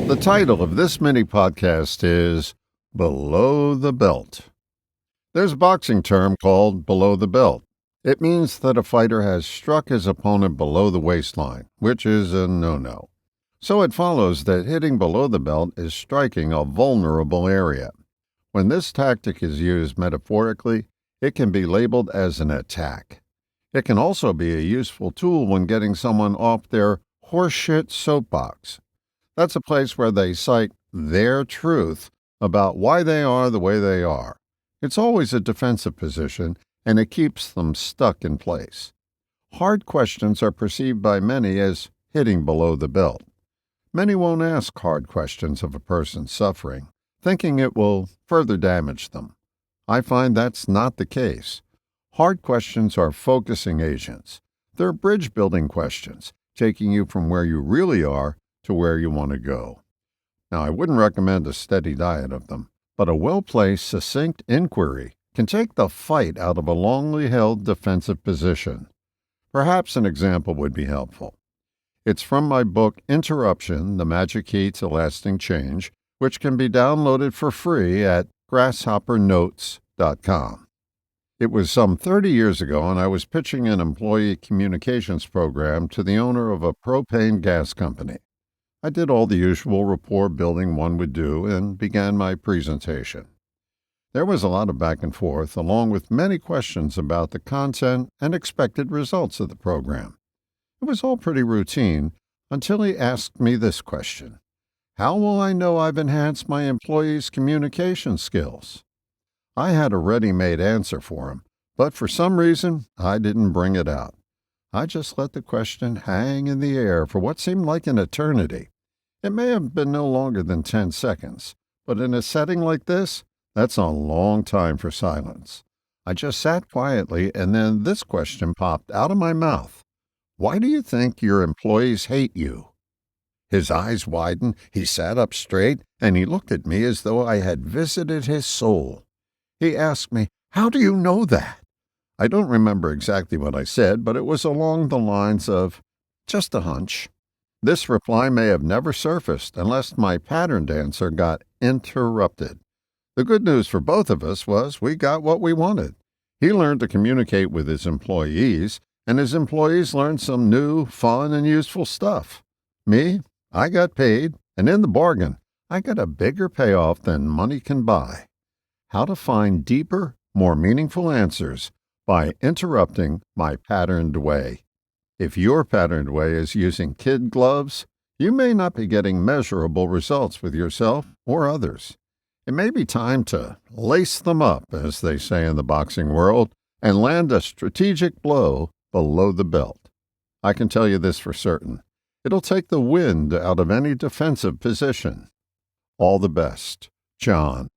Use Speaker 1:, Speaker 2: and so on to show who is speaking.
Speaker 1: The title of this mini podcast is Below the Belt. There's a boxing term called below the belt. It means that a fighter has struck his opponent below the waistline, which is a no-no. So it follows that hitting below the belt is striking a vulnerable area. When this tactic is used metaphorically, it can be labeled as an attack. It can also be a useful tool when getting someone off their horseshit soapbox. That's a place where they cite their truth about why they are the way they are. It's always a defensive position, and it keeps them stuck in place. Hard questions are perceived by many as hitting below the belt. Many won't ask hard questions of a person suffering, thinking it will further damage them. I find that's not the case. Hard questions are focusing agents. They're bridge-building questions, taking you from where you really are to where you want to go. Now, I wouldn't recommend a steady diet of them, but a well-placed, succinct inquiry can take the fight out of a longly held defensive position. Perhaps an example would be helpful. It's from my book, Interruption, The Magic Key to Lasting Change, which can be downloaded for free at grasshoppernotes.com. It was some 30 years ago, and I was pitching an employee communications program to the owner of a propane gas company. I did all the usual rapport building one would do and began my presentation. There was a lot of back and forth, along with many questions about the content and expected results of the program. It was all pretty routine until he asked me this question: how will I know I've enhanced my employees' communication skills? I had a ready-made answer for him, but for some reason, I didn't bring it out. I just let the question hang in the air for what seemed like an eternity. It may have been no longer than 10 seconds, but in a setting like this, that's a long time for silence. I just sat quietly, and then this question popped out of my mouth. Why do you think your employees hate you? His eyes widened, he sat up straight, and he looked at me as though I had visited his soul. He asked me, "How do you know that?" I don't remember exactly what I said, but it was along the lines of, "Just a hunch." This reply may have never surfaced unless my patterned answer got interrupted. The good news for both of us was we got what we wanted. He learned to communicate with his employees, and his employees learned some new, fun, and useful stuff. Me, I got paid, and in the bargain, I got a bigger payoff than money can buy. How to find deeper, more meaningful answers by interrupting my patterned way. If your patterned way is using kid gloves, you may not be getting measurable results with yourself or others. It may be time to lace them up, as they say in the boxing world, and land a strategic blow below the belt. I can tell you this for certain. It'll take the wind out of any defensive position. All the best, John.